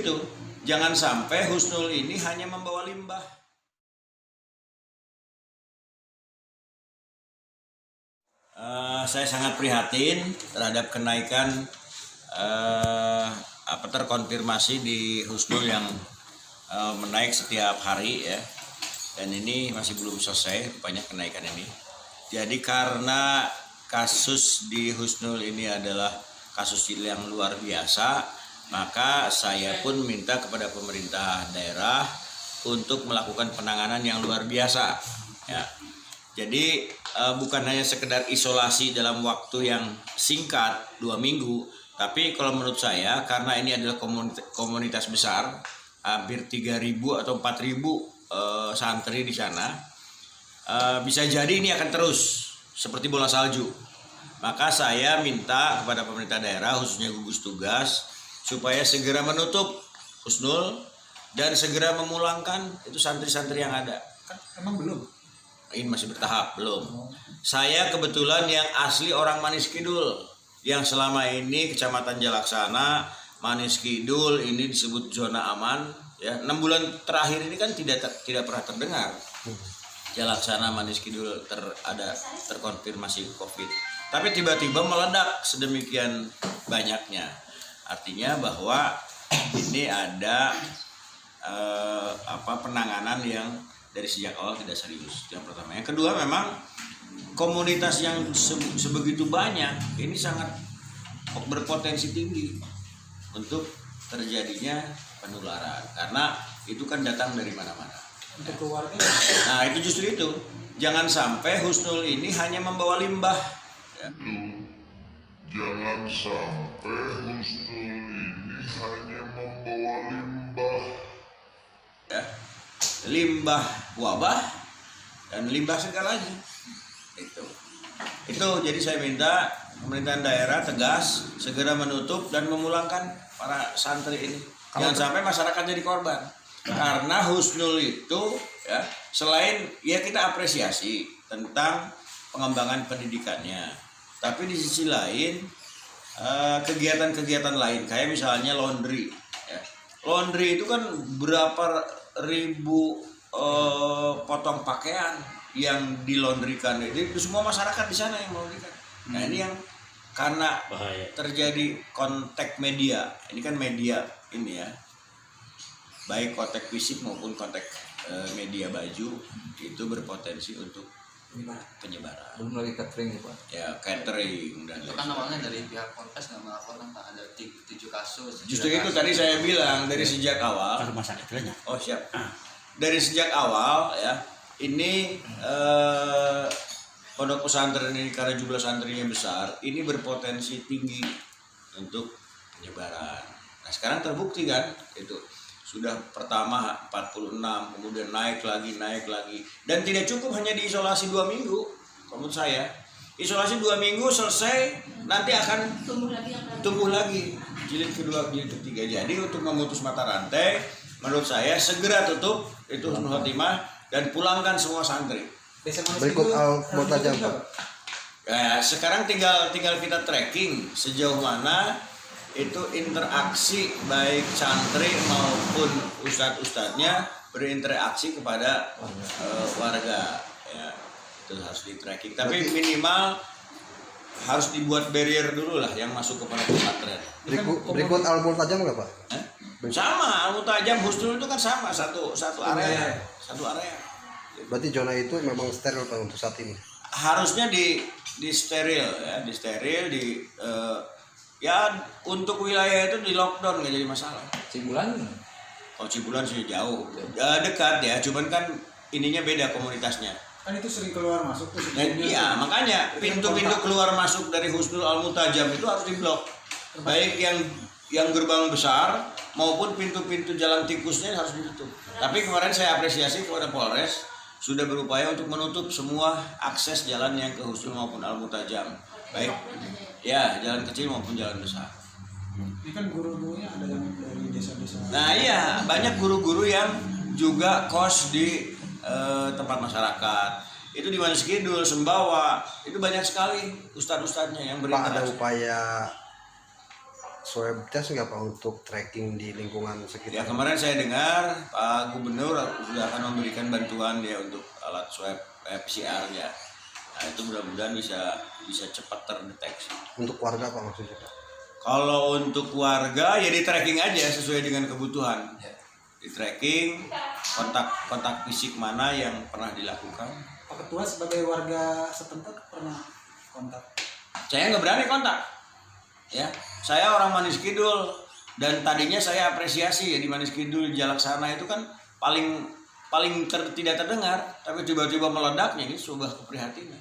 itu, jangan sampai Husnul ini hanya membawa limbah. Saya sangat prihatin terhadap kenaikan terkonfirmasi di Husnul yang menaik setiap hari ya, dan ini masih belum selesai banyak kenaikan ini. Jadi karena kasus di Husnul ini adalah kasus yang luar biasa, maka saya pun minta kepada pemerintah daerah untuk melakukan penanganan yang luar biasa ya. Jadi bukan hanya sekedar isolasi dalam waktu yang singkat 2 minggu, tapi kalau menurut saya karena ini adalah komunitas besar, hampir 3.000 atau 4.000 santri di sana, bisa jadi ini akan terus seperti bola salju. Maka saya minta kepada pemerintah daerah, khususnya gugus tugas, supaya segera menutup Husnul dan segera memulangkan itu santri-santri yang ada. Kan emang belum? Ini masih bertahap, belum. Saya kebetulan yang asli orang Manis Kidul, yang selama ini Kecamatan Jalaksana, Manis Kidul ini disebut zona aman. Ya, 6 bulan terakhir ini kan tidak pernah terdengar Jalaksana, Manis Kidul terkonfirmasi COVID. Tapi tiba-tiba meledak sedemikian banyaknya. Artinya bahwa ini ada penanganan yang dari sejak awal tidak serius. Yang pertama. Yang kedua, memang komunitas yang sebegitu banyak ini sangat berpotensi tinggi untuk terjadinya penularan, karena itu kan datang dari mana-mana. Untuk keluarga? Nah, itu justru itu. Jangan sampai Husnul ini hanya membawa limbah. Ya. Jangan sampai Husnul ini hanya membawa limbah. Ya. Limbah wabah dan limbah segalanya. Itu jadi saya minta pemerintahan daerah tegas segera menutup dan memulangkan para santri ini. Jangan sampai masyarakat jadi korban. Karena Husnul itu ya, selain ya kita apresiasi tentang pengembangan pendidikannya, tapi di sisi lain kegiatan-kegiatan lain kayak misalnya laundry ya. Laundry itu kan berapa ribu potong pakaian yang dilondrikan, itu semua masyarakat di sana yang melondrikan. Nah ini yang karena bahaya. Terjadi kontak media, ini kan media ini ya, baik kontak fisik maupun kontak media baju itu berpotensi untuk penyebaran. Belum lagi catering ya Pak? Ya catering dan itu kan awalnya dari pihak Polres nggak melaporkan Pak, ada 7 kasus. Justru itu tadi saya bilang dari sejak awal. Rumah sakit lainnya. Oh siap. Dari sejak awal ya, ini pondok pesantren ini karena jumlah santrinya besar, ini berpotensi tinggi untuk penyebaran. Nah sekarang terbukti kan itu. Sudah pertama 46, kemudian naik lagi, dan tidak cukup hanya diisolasi 2 minggu. Menurut saya, isolasi 2 minggu selesai, nanti akan tumbuh lagi jilid kedua, jilid ketiga. Jadi untuk memutus mata rantai, menurut saya segera tutup itu Husnul Khotimah dan pulangkan semua santri. Berikut Al-Mutajam Pak. Ya, sekarang tinggal kita tracking sejauh mana itu interaksi baik santri maupun ustadz-ustadznya berinteraksi kepada warga ya, itu harus di tracking, tapi minimal harus dibuat barrier dulu lah yang masuk kepada pesantren. Berikut Al-Mutajam nggak Pak? Sama Al-Mutajam, Husnul itu kan sama satu area. Berarti zona itu memang steril Pak untuk saat ini. Harusnya di steril ya, ya untuk wilayah itu di lockdown nggak jadi masalah. Cibulan? Oh Cibulan sih jauh, dekat ya, cuman kan ininya beda komunitasnya. Kan itu sering keluar masuk tuh. Nah, iya makanya pintu-pintu keluar masuk dari Husnul Al-Mutajam itu harus diblok, baik yang gerbang besar maupun pintu-pintu jalan tikusnya harus ditutup. Tapi kemarin saya apresiasi kepada Polres sudah berupaya untuk menutup semua akses jalan yang ke Husnul maupun Al-Mutajam, baik ya jalan kecil maupun jalan besar. Ini kan guru-gurunya ada yang dari desa-desa. Nah iya, banyak guru-guru yang juga kos di tempat masyarakat. Itu di Manis Kidul, Sembawa, itu banyak sekali ustadz-ustadznya yang Pak, ada berinteraksi. upaya swab test nggak Pak untuk tracking di lingkungan Ya sekitar? kemarin saya dengar Pak Gubernur sudah akan memberikan bantuan ya untuk alat swab PCR-nya. Nah itu mudah-mudahan bisa cepat terdeteksi. Untuk warga Pak maksudnya Pak? Kalau untuk warga ya di tracking aja sesuai dengan kebutuhan. Ya. Di tracking kontak fisik mana yang pernah dilakukan. Pak Ketua sebagai warga setempat pernah kontak. Saya nggak berani kontak. Ya, saya orang Manis Kidul dan tadinya saya apresiasi ya di Manis Kidul Jalaksana itu kan paling tidak terdengar, tapi tiba-tiba meledaknya ini sebuah keprihatinan.